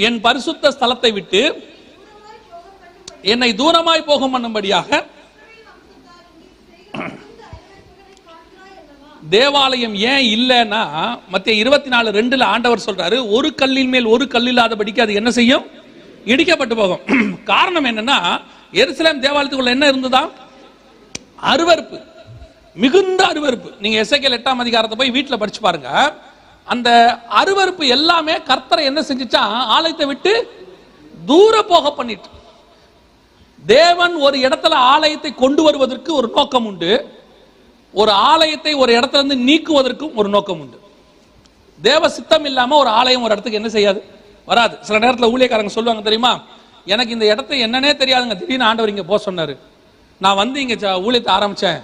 என் பரிசுத்த ஸ்தலத்தை விட்டு என்னை தூரமாய் போகும் பண்ணும்படியாக தேவாலயம் ஏன் இல்லைன்னா மத்திய 24:2 ஆண்டவர் சொல்றாரு, ஒரு கல்லின் மேல் ஒரு கல் இல்லாதபடிக்கு அது என்ன செய்யும்? இடிக்கப்பட்டு போகும். காரணம் என்னன்னா, எருசலேம் தேவாலயத்துக்குள்ள என்ன இருந்ததா? அருவருப்பு, மிகுந்த அருவருப்பு. நீங்க எசேக்கியேல் 8ஆம் அதிகாரத்தை போய் வீட்டுல படிச்சு பாருங்க. அந்த அருவருப்பு எல்லாமே கர்த்தரை என்ன செஞ்சுச்சா? ஆலயத்தை விட்டு தூர போக பண்ணிட்டு. தேவன் ஒரு இடத்துல ஆலயத்தை கொண்டு வருவதற்கு ஒரு நோக்கம் உண்டு, ஒரு ஆலயத்தை ஒரு இடத்துல இருந்து நீக்குவதற்கும் ஒரு நோக்கம் உண்டு. தேவ சித்தம் இல்லாம ஒரு ஆலயம் ஒரு இடத்துக்கு என்ன செய்யாது? வராது. சில நேரத்தில் ஊழியக்காரங்க சொல்லுவாங்க தெரியுமா, எனக்கு இந்த இடத்த என்னன்னே தெரியாதுங்க, திடீர்னு ஆண்டவர் இங்க போக சொன்னாரு, நான் வந்து இங்க ஊழியத்தை ஆரம்பிச்சேன்,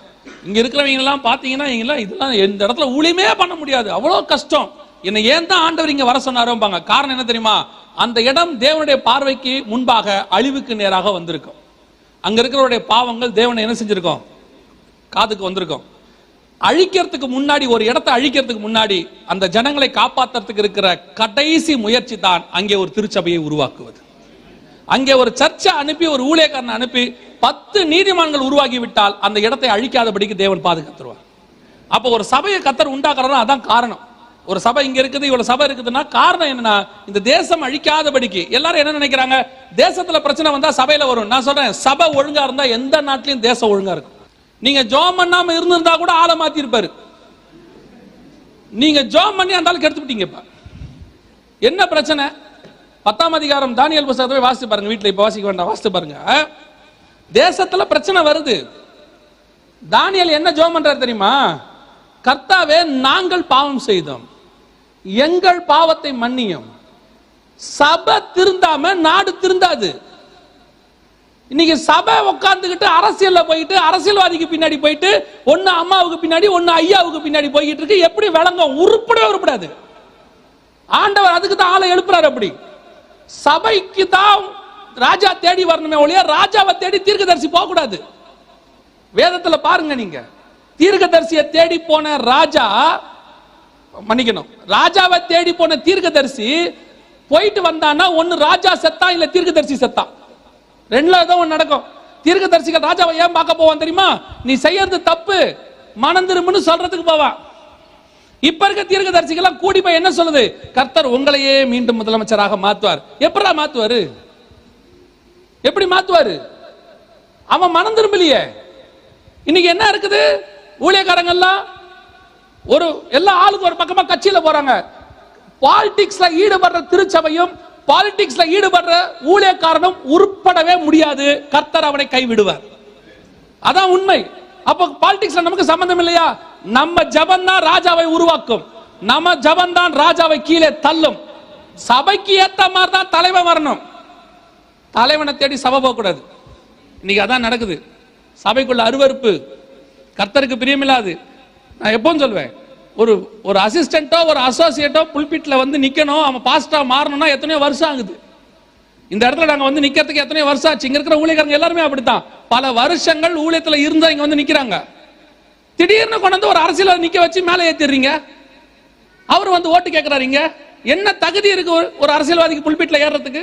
இங்க இருக்கிறவங்க எல்லாம் பாத்தீங்கன்னா இதெல்லாம் இந்த இடத்துல ஊழியமே பண்ண முடியாது, அவ்வளவு கஷ்டம், என்னை ஏன் தான் ஆண்டவர் இங்க வர சொன்னாரோம்பாங்க. காரணம் என்ன தெரியுமா? அந்த இடம் தேவனுடைய பார்வைக்கு முன்பாக அழிவுக்கு நேராக வந்திருக்கும். அங்க இருக்கிறவருடைய பாவங்கள் தேவனை என்ன செஞ்சிருக்கோம்? காதுக்கு வந்திருக்கும். அழிக்கிறதுக்கு முன்னாடி, ஒரு இடத்தை அழிக்கிறதுக்கு முன்னாடி அந்த ஜனங்களை காப்பாற்றுறதுக்கு இருக்கிற கடைசி முயற்சி தான் அங்கே ஒரு திருச்சபையை உருவாக்குவது. அங்கே ஒரு சர்ச்சை அனுப்பி, ஒரு ஊழியக்காரனை அனுப்பி 10 நீதிமான்கள் உருவாகி விட்டால் அந்த இடத்தை அழிக்காதபடிக்கு தேவன் பாதுகாத்துருவார். அப்போ ஒரு சபையை கர்த்தர் உண்டாக்குறதா அதான் காரணம். ஒரு சபை இங்க இருக்குது, இவ்வளவு சபை இருக்குதுன்னா காரணம் என்னன்னா, இந்த தேசம் அழிக்காதபடிக்கு. எல்லாரும் என்ன நினைக்கிறாங்க? தேசத்துல பிரச்சனை வந்தா சபையில வரும். நான் சொல்றேன், சபை ஒழுங்கா இருந்தா எந்த நாட்டிலையும் தேசம் ஒழுங்கா இருக்கும். நீங்க ஜோம் பண்ணாம இருந்திருந்தா கூட ஆளை மாத்தி இருப்பாரு. நீங்க ஜோம் பண்ணி அந்த ஆளுக்கு எடுத்துட்டீங்க. என்ன பிரச்சனை? 10ஆம் அதிகாரம் தானியேல் புத்தகத்தை வாசித்து பாருங்க. வீட்டுல இப்ப வாசிக்க வேண்டாம், வாசித்து பாருங்க. தேசத்துல பிரச்சனை வருது. தானியேல் என்ன ஜோம் பண்றாரு தெரியுமா? கர்த்தாவே, நாங்கள் பாவம் செய்தோம், எங்கள் பாவத்தை மன்னியும். சபை திருந்தாம நாடு திருந்தாது. இன்னைக்கு சபை உட்கார்ந்துகிட்டு அரசியல்ல போயிட்டு, அரசியல்வாதிக்கு பின்னாடி போயிட்டு, ஒன்னு அம்மாவுக்கு பின்னாடி, ஒன்னு ஐயாவுக்கு பின்னாடி போயிட்டு இருக்கு. எப்படி விளங்கும்? உருப்படவே உருப்படாது. ஆண்டவர் அதுக்கு தான் ஆளை எழுப்புறாரு. அப்படி சபைக்கு தான் ராஜா தேடி வரணுமே ஒழிய ராஜாவை தேடி தீர்க்கதரிசி போக கூடாது. வேதத்துல பாருங்க, நீங்க தீர்க்கதரிசியை தேடி போன ராஜா, மன்னிக்கணும், ராஜாவை தேடி போன தீர்க்கதரிசி போயிட்டு வந்தானா ஒன்னு ராஜா செத்தா, இல்ல தீர்க்கதரிசி செத்தா. ரெண்டுல ஏதோ ஒன்று நடக்கும். தீர்க்கதரிசிகள் ராஜாவை ஏன் பார்க்க போவான் தெரியுமா? நீ செய்யறது தப்பு, மனம் திரும்புன்னு சொல்றதுக்கு போவான். இப்ப இருக்க தீர்க்கதரிசிகள் கூடி போய் என்ன சொல்லுது? கர்த்தர் உங்களையே மீண்டும் முதலமைச்சராக மாத்துவார். எப்படா மாத்துவாரு? எப்படி மாத்துவாரு? அவன் மனம் திரும்பலையே. இன்னைக்கு என்ன இருக்குது? ஊழியக்காரங்கெல்லாம் ஒரு எல்லா ஆளுக்கு ஒரு பக்கமா கட்சியில போறாங்க. பாலிடிக்ஸ்ல ஈடுபடுற திருச்சபையும் பாலிடிக்ஸ்ல ஈடுபடுற ஊழியக்காரனும் உருப்படவே முடியாது. கர்த்தர் அவனை கைவிடுவார். அதான் உண்மை. அப்ப பாலிடிக்ஸ்ல நமக்கு சம்பந்தம் இல்லையா? நம்ம ஜபம் தான் ராஜாவை உருவாக்கும். நம்ம ஜபம் தான் ராஜாவை கீழே தள்ளும். சபைக்கு ஏத்த மாதிரி தான் தலைவன் வரணும். தலைவனை தேடி சபை போக கூடாது. இன்னைக்கு அதான் நடக்குது. சபைக்குள்ள அருவருப்பு, கர்த்தருக்கு பிரியமில்லாது. நான் எப்பவும் சொல்வேன், ஒரு அசிஸ்டன்ட்டோ ஒரு அசோசியேட்டோ புல்பிட்ல வந்து நிக்கணும், அவன் பாஸ்டா மாறணும்னா எத்தனையோ வருஷம் ஆகுது. இந்த இடத்துல நாங்க வந்து நிக்கிறதுக்கு எத்தனையோ வருஷம் ஆச்சு. இங்க இருக்கிற ஊழியக்காரங்க எல்லாருமே அப்படித்தான். பல வருஷங்கள் ஊழியத்துல இருந்தா இங்க வந்து நிக்கிறாங்க. திடீர்னு கொண்டு வந்து ஒரு அரசியல் நிக்க வச்சு மேலே ஏத்திடுறீங்க. அவர் வந்து ஓட்டு கேட்கிறாருங்க. என்ன தகுதி இருக்கு ஒரு அரசியல்வாதிக்கு புல்பிட்ல ஏறதுக்கு?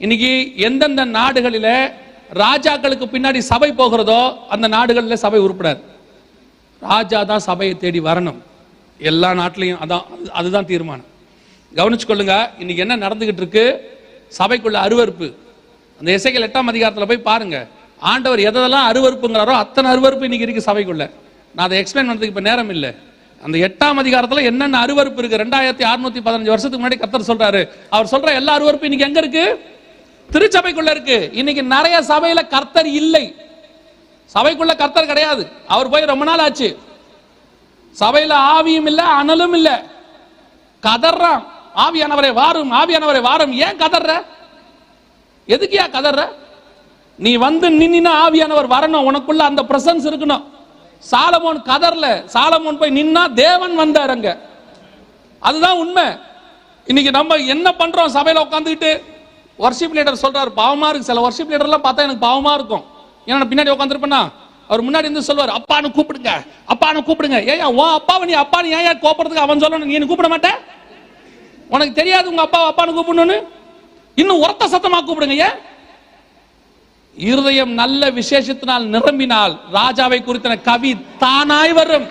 இன்னைக்கு எந்தெந்த நாடுகளில ராஜாக்களுக்கு பின்னாடி சபை போகிறதோ அந்த நாடுகளில் சபை உருப்படாது. ராஜா தான் சபையை தேடி வரணும். எல்லா நாட்டிலையும் அதான், அதுதான் தீர்மானம். கவனிச்சு கொள்ளுங்க. இன்னைக்கு என்ன நடந்துகிட்டு இருக்கு? சபைக்குள்ள அருவருப்பு. அந்த எசேக்கியேல் 8ஆம் அதிகாரத்தில் போய் பாருங்க. ஆண்டவர் எதெல்லாம் அருவருப்புங்கிறாரோ அத்தனை அருவருப்பு இன்னைக்கு இருக்கு சபைக்குள்ள. நான் அதை எக்ஸ்பிளைன் பண்றதுக்கு இப்ப நேரம் இல்லை. அந்த 8ஆம் அதிகாரத்தில் என்னென்ன அருவருப்பு இருக்கு? 2615 வருஷத்துக்கு முன்னாடி கர்த்தர் சொல்றாரு. அவர் சொல்ற எல்லா அருவருப்பு இன்னைக்கு எங்க இருக்கு? திருச்சபைக்குள்ள இருக்கு. இன்னைக்கு நிறைய சபையில கர்த்தர் இல்லை. சபைக்குள்ள கர்த்தர் கிடையாது. அவர் போய் ரொம்ப நாள் ஆச்சு. சபையில ஆவியும் இல்ல, அனலும் இல்ல. கதறான், ஆவியானவரை வாரும், ஆவியானவரை வாரும். ஏன் கதற? எதுக்கியா கதற? நீ வந்து நின்னா ஆவியானவர் வரணும், உனக்குள்ள அந்த பிரசன்ஸ் இருக்கணும். சாலமோன் கதறல. சாலமோன் போய் நின்னா தேவன் வந்தார் அங்க. அதுதான் உண்மை. இன்னைக்கு நம்ம என்ன பண்றோம்? சபையில உட்காந்துக்கிட்டு வர்ஷிப் லீடர் சொல்றாரு, பாவமா இருக்கு. சில வர்ஷிப் லீடர்லாம் பார்த்தா எனக்கு பாவமா இருக்கும். ஏன்னா பின்னாடி உட்காந்துருப்பேன்னா அவர் முன்னாடி இருந்து சொல்லுவார், அப்பான்னு கூப்பிடுங்க, அப்பான்னு கூப்பிடுங்க. ஏன் உன் அப்பாவை நீ அப்பான்னு ஏன் கோப்படுறதுக்கு அவன் சொல்லணும்? நீ கூப்பிட மாட்டேன்? உனக்கு தெரியாது உங்க அப்பா அப்பான்னு கூப்பிடணும்னு? இன்னும் ஒருத்த சத்தமா கூப்பிடுங்க. ஏன்? இருதயம் நல்ல விசேஷத்தினால் நிரம்பினால் ராஜாவை குறித்த கவி தானாய் வரும்.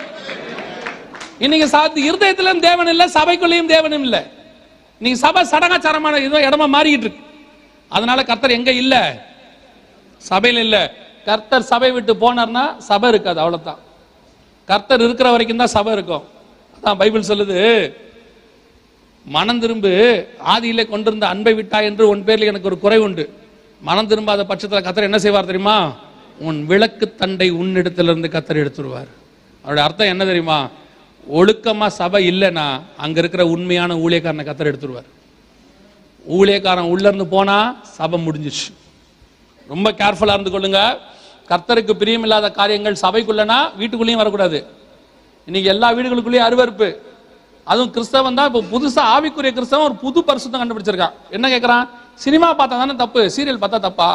இன்னைக்கு இருதயத்திலும் தேவன் இல்ல, சபைக்குள்ளேயும் தேவனும் இல்ல. நீங்க சபை சடங்காச்சாரமான இடமா மாறிட்டு இருக்கு. அதனால கர்த்தர் எங்க இல்ல? சபையில இல்ல. கர்த்தர் சபை விட்டு போனார்னா சபை இருக்காது, அவ்வளவுதான். கர்த்தர் இருக்கிற வரைக்கும் தான் சபை இருக்கும். அதான் பைபிள் சொல்லுது, மனம் திரும்பு, ஆதியிலே கொண்டிருந்த அன்பை விட்டா என்று உன் பேர்ல எனக்கு ஒரு குறை உண்டு. மனம் திரும்பாத பட்சத்தில் கர்த்தர் என்ன செய்வார் தெரியுமா? உன் விளக்கு தண்டை உன்னிடத்திலிருந்து கர்த்தர் எடுத்துருவார். அவருடைய அர்த்தம் என்ன தெரியுமா? ஒழுக்கமா சபை இல்லைன்னா அங்க இருக்கிற உண்மையான ஊழியக்காரனை கர்த்தர் எடுத்துருவார். ஊழியக்காரன் உள்ள இருந்து போனா சபை முடிஞ்சிச்சு. ரொம்ப கேர்ஃபுல்லா இருந்து கொள்ளுங்க. கர்த்தருக்கு பிரியமில்லாத காரியங்கள் சபைக்குள்ளனா வீட்டுக்குள்ளேயும் வரக்கூடாது. இன்னைக்கு எல்லா வீடுகளுக்குள்ளேயும் அருவருப்பு. அதுவும் கிறிஸ்தவன் தான் இப்போ புதுசா ஆவிக்குரிய கிறிஸ்தவன் ஒரு புது பரிசுத்தம் கண்டுபிடிச்சிருக்கான். என்ன கேட்கறான்? சினிமா பார்த்தா தானே தப்பு, சீரியல் பார்த்தா தப்பா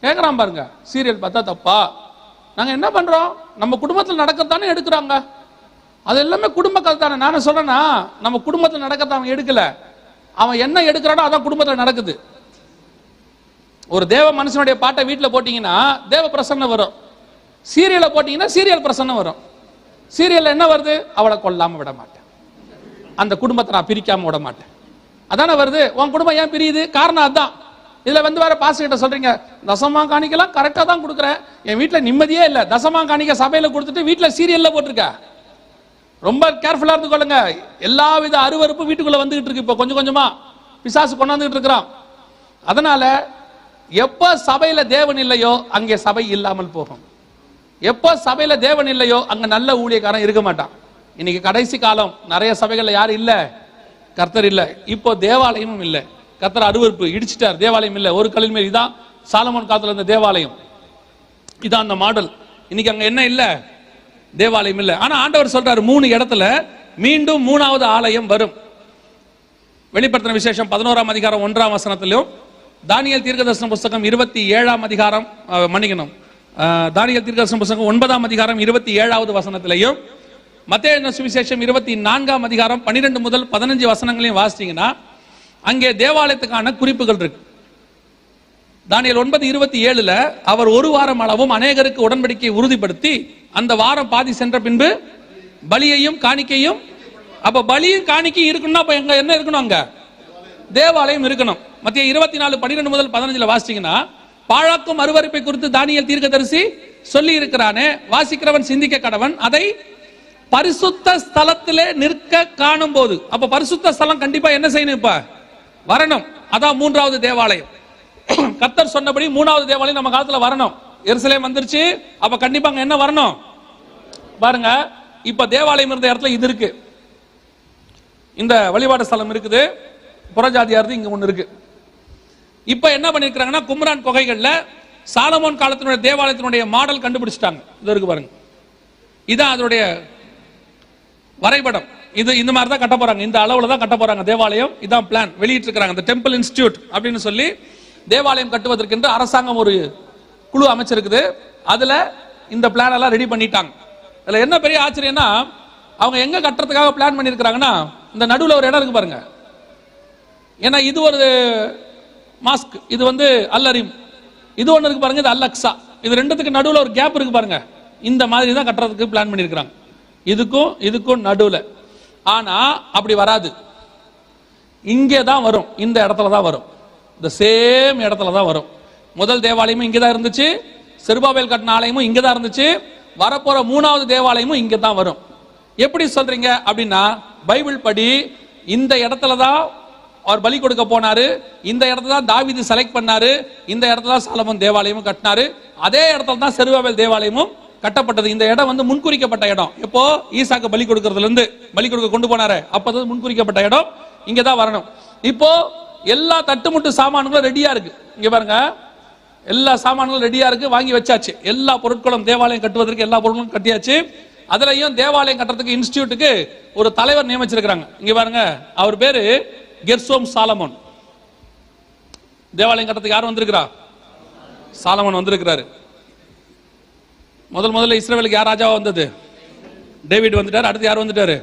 கேட்கறான் பாருங்க. சீரியல் பார்த்தா தப்பா? நாங்க என்ன பண்றோம்? நம்ம குடும்பத்தில் நடக்கத்தானே எடுக்கிறாங்க. அது எல்லாமே குடும்ப கதை தானே. நானே சொல்றேன்னா, நம்ம குடும்பத்தில் நடக்கத்தான் அவன் எடுக்கல. அவன் என்ன எடுக்கிறானோ அதான் குடும்பத்தில் நடக்குது. ஒரு தேவ மனுஷனுடைய பாட்டை வீட்டில் போட்டீங்கன்னா தேவ பிரசன்னம் வரும். சீரியலை போட்டீங்கன்னா சீரியல் பிரசன்னம் வரும். சீரியல்ல என்ன வருது? அவளை கொல்லாம விட மாட்டேன், அந்த குடும்பத்தை நான் பிரிக்காம விட மாட்டேன், அதானே வருது. உன் குடும்பம் ஏன் பிரியுது? காரணம் அதான். இதுல வந்து வேற பாஸ்டர் கிட்ட சொல்றீங்க, தசமா காணிக்கலாம் கரெக்டா தான் கொடுக்குறேன், என் வீட்டுல நிம்மதியே இல்ல, தசமா காணிக்க சபையில கொடுத்துட்டு வீட்டுல சீரியல்ல போட்டிருக்க. ரொம்ப கேர்ஃபுல்லா இருந்து கொள்ளுங்க. எல்லா வித அருவருப்பு வீட்டுக்குள்ள வந்துகிட்டு இருக்கு. இப்ப கொஞ்சம் கொஞ்சமா பிசாசு கொண்டாந்துகிட்டு இருக்கிறான். அதனால எப்ப சபையில தேவன் இல்லையோ அங்கே சபை இல்லாமல் போகும். எப்ப சபையில தேவன் இல்லையோ அங்க நல்ல ஊழியக்காரன் இருக்க மாட்டான். இன்னைக்கு கடைசி காலம், நிறைய சபைகள்ல யாரும் இல்ல, கர்த்தர் இல்ல. இப்போ தேவாலயமும் இல்ல. கர்த்தர் அருவருப்பு இடிச்சிட்டார், தேவாலயம் இல்ல. ஒரு கல்லின் மேல். இதான் சாலமோன் காலத்துல இருந்த தேவாலயம், இதான் அந்த மாடல். இன்னைக்கு அங்க என்ன இல்ல? தேவாலயம் இல்ல. ஆனா ஆண்டவர் சொல்றாரு 3 இடத்துல மீண்டும் 3வது ஆலயம் வரும். வெளிப்படுத்தின விசேஷம் 11ஆம் அதிகாரம் 1ஆம் வசனத்திலும், தானியேல் தீர்க்கதரிசன புத்தகம் 27ஆம் அதிகாரம் மன்னிக்கணும், தானியேல் தீர்க்கதரிசன புத்தகம் 9ஆம் அதிகாரம் 27வது வசனத்திலையும், மத்தேயு சுவிசேஷம் 24ஆம் அதிகாரம் 12 முதல் 15 வசனங்களையும் வாசிச்சீங்கன்னா அங்கே தேவாலயத்துக்கான குறிப்புகள் இருக்கு. தானியேல் 9:27ல அவர் ஒரு வாரம் அளவும் அநேகருக்கு உடன்படிக்கையை உறுதிப்படுத்தி அந்த வாரம் பாதி சென்ற பின்பு பலியையும் காணிக்கையும், அப்ப பலியும் காணிக்கையும் இருக்கணும்னா அப்ப எங்க என்ன இருக்கணும்? அங்க தேவாலயம் இருக்கணும். மத்திய 24:12 முதல் 15ல வாசிச்சீங்கன்னா, பாழாக்கும் அருவருப்பை குறித்து தானியேல் தீர்க்கதரிசி சொல்லி இருக்கிறானே, வாசிக்கிறவன் சிந்திக்க கடவன், அதை பரிசுத்த ஸ்தலத்திலே நிற்க காணும் போது. அப்ப பரிசுத்த ஸ்தலம் கண்டிப்பா என்ன செய்யணும்? இப்ப வரணும். அதான் 3வது தேவாலயம். கர்த்தர் சொன்னபடி 3வது தேவாலயம் நம்ம காலத்துல வரணும். எருசலேம் வந்துருச்சு, அப்ப கண்டிப்பா அங்க என்ன வரணும் பாருங்க. இப்ப தேவாலயம் இருந்த இடத்துல இது இருக்கு, இந்த வழிபாடு ஸ்தலம் இருக்குது, புறஜாதியாரது இங்க ஒண்ணு இருக்கு. இப்ப என்ன பண்ணிருக்காங்கன்னா, கும்ரான் குகைகள்ல சாலமோன் காலத்தினுடைய தேவாலயத்தினுடைய மாடல் கண்டுபிடிச்சிட்டாங்க. இது இருக்கு பாருங்க, இதான் அதனுடைய வரைபடம். இது இந்த மாதிரி தான் கட்ட போறாங்க, இந்த அளவுல தான் கட்ட போறாங்க தேவாலயம். இதான் பிளான் வெளியிட்டு இருக்காங்க. இந்த டெம்பிள் இன்ஸ்டிடியூட் அப்படின்னு சொல்லி தேவாலயம் கட்டுவதற்கு அரசாங்கம் ஒரு குழு அமைச்சிருக்குது. அதுல இந்த பிளான் எல்லாம் ரெடி பண்ணிட்டாங்க. அதுல என்ன பெரிய ஆச்சரியம்னா, அவங்க எங்க கட்டுறதுக்காக பிளான் பண்ணிருக்காங்கன்னா, இந்த நடுவில் ஒரு இடம் இருக்கு பாருங்க. ஏன்னா இது ஒரு மாஸ்க், இது வந்து அல்லரிம், இது ஒண்ணு இருக்கு பாருங்க, இது அல்லக்ஸா. இது ரெண்டுத்துக்கு நடுவில் ஒரு கேப் இருக்கு பாருங்க. இந்த மாதிரி தான் கட்டுறதுக்கு பிளான் பண்ணிருக்காங்க, இதுக்கும் இதுக்கும் நடுவில். ஆனா அப்படி வராது, இங்கே தான் வரும், இந்த இடத்துல தான் வரும், இந்த சேம் இடத்துல தான் வரும். முதல் தேவாலயமும் இங்கே தான் இருந்துச்சு, செருபாபேல் கட்டின ஆலயமும் இங்கே தான் இருந்துச்சு, வரப்போற 3வது தேவாலயமும் இங்கே தான் வரும். எப்படி சொல்றீங்க அப்படின்னா, பைபிள் படி இந்த இடத்துல தான் அவர் பலி கொடுக்க போனாரு, இந்த இடத்துல தான் தாவீது செலக்ட் பண்ணாரு, இந்த இடத்துல தான் சாலமோன் தேவாலயமும் கட்டினாரு, அதே இடத்துல தான் செருபாபேல் தேவாலயமும் கட்டப்பட்டது. இந்த இடம் வந்து முன்குறிக்கப்பட்ட இடம். எப்போ ஈசாக்கு பலி கொடுக்கறதுல இருந்து பலி கொடுக்க கொண்டு போனாரு, அப்பதான் முன்குறிக்கப்பட்ட இடம், இங்க தான் வரணும். இப்போ எல்லா தட்டுமுட்டு சாமான்களும் ரெடியா இருக்கு. இங்க பாருங்க, எல்லா சாமான்களும் ரெடியா இருக்கு, வாங்கி வச்சாச்சு. எல்லா பொருட்களும் தேவாலயம் கட்டுவதற்கு எல்லா பொருட்களும் கட்டியாச்சு. அதுலயும் தேவாலயம் கட்டுறதுக்கு இன்ஸ்டிடியூட்டுக்கு ஒரு தலைவர் நியமிச்சிருக்காங்க. இங்க பாருங்க, அவர் பேரு கெர்சோம் சாலமோன். தேவாலயம் கட்டுறதுக்கு யார் வந்திருக்கிறா? சாலமோன் வந்திருக்கிறாரு. முதல்ல இஸ்ரவேலுக்கு யார் ராஜாவா வந்தது? டேவிட் வந்துட்டாரு. அடுத்து யார் வந்துட்டாரு?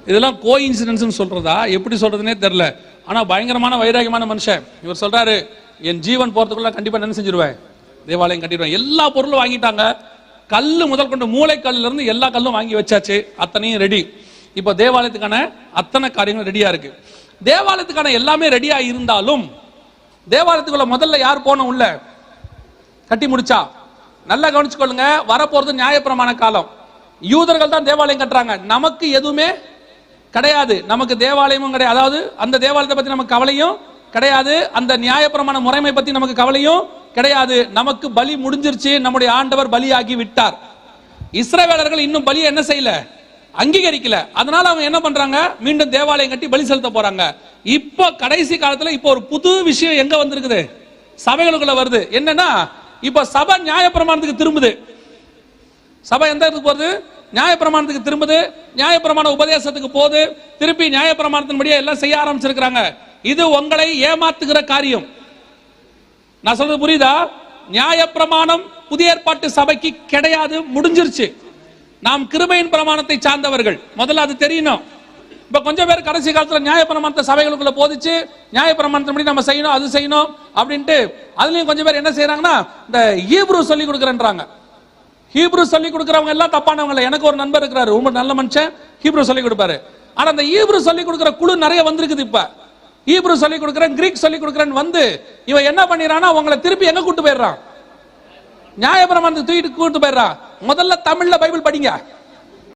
இதெல்லாம் கோ இன்சிடென்ட்ஸ் சொல்றதா எப்படி சொல்றதுனே தெரியல. ஆனா பயங்கரமான வைராகியமான மனுஷன் இவர். சொல்றாரு, என் ஜீவன் போறதுக்குள்ள கண்டிப்பா என்ன செஞ்சிருவேன், தேவாலயம் கட்டிடுவேன். எல்லா பொருளும் வாங்கிட்டாங்க, கல்லு முதல் கொண்டு மூளை கல்லுல இருந்து எல்லா கல்லும் வாங்கி வச்சாச்சு, அத்தனையும் ரெடி. இப்போ தேவாலயத்துக்கான அத்தனை காரியங்களும் ரெடியா இருக்கு. தேவாலயத்துக்கான எல்லாமே ரெடியா இருந்தாலும் தேவாலயத்துக்குள்ள முதல்ல யார் போன உள்ள கட்டி முடிச்சா? நல்லா கவனிச்சுக்கொள்ளுங்க, வரப்போறது நியாயப்பிரமாண காலம். யூதர்கள் தான் தேவாலயம் கட்டுறாங்க, நமக்கு எதுவுமே கிடையாது, நமக்கு தேவாலயமும் கிடையாது. அதாவது அந்த தேவாலயத்தை பத்தி நமக்கு கவலையும் கிடையாது, அந்த நியாயப்பிரமாண முறைமை பத்தி நமக்கு கவலையும் கிடையாது. நமக்கு பலி முடிஞ்சிருச்சு, நம்முடைய ஆண்டவர் பலியாகி விட்டார். இஸ்ரவேலர்கள் இன்னும் பலியை என்ன செய்யல, அங்கீகரிக்கல. அதனால அவங்க என்ன பண்றாங்க, மீண்டும் தேவாலயம் கட்டி பலி செலுத்த போறாங்க. இப்போ கடைசி காலத்துல இப்போ ஒரு புது விஷயம் எங்க வந்திருக்குது, சபைகளுக்குள்ள வருது. என்னன்னா, இப்ப சபை நியாயப்பிரமாணத்துக்கு திரும்புது. சபை எந்த இடத்துக்கு போகுது, நியாயப்பிரமாணத்துக்கு திரும்புது, நியாயப்பிரமாண உபதேசத்துக்கு போகுது, திருப்பி நியாயப்பிரமாணத்தின்படியே எல்லாம் செய்ய ஆரம்பிச்சிருக்கிறாங்க. இது உங்களை ஏமாத்துகிற காரியம். நான் சொல்றது புரியுதா? நியாயப்பிரமாணம் புதிய ஏற்பாட்டு சபைக்கு கிடையாது, முடிஞ்சிருச்சு. நாம் கிருபையின் பிரமாணத்தை சார்ந்தவர்கள், முதல்ல அது தெரியணும். இப்ப கொஞ்சம் பேர் கடைசி காலத்துல நியாயப்பிரமாணத்தை சபைகளுக்குள்ள போதிச்சு நியாயப்பிரமாணத்தின்படி நம்ம செய்யணும், அது செய்யணும் அப்படின்ட்டு அதுலயும் கொஞ்சம் பேர் என்ன செய்யறாங்கன்னா, இந்த ஹீப்ரு சொல்லி கொடுக்குறேன்றாங்க. ஹீப்ரு சொல்லி கொடுக்குறவங்க எல்லாம் தப்பானவங்க. எனக்கு ஒரு நண்பர் இருக்கிறாரு, ரொம்ப நல்ல மனுஷன், ஹீப்ரு சொல்லி கொடுப்பாரு. ஆனா அந்த ஹீப்ரு சொல்லி கொடுக்குற குழு நிறைய வந்திருக்குது. இப்ப ஹீப்ரு சொல்லி கொடுக்குறேன், கிரீக் சொல்லி கொடுக்குறேன்னு வந்து இவன் என்ன பண்ணிடுறான்னா, உங்களை திருப்பி எங்க கூட்டு போயிடுறான், நியாயப்பிரமாணத்துக்கு தூக்கிட்டு கூட்டு போயிடுறான். முதல்ல தமிழ்ல பைபிள் படிங்க.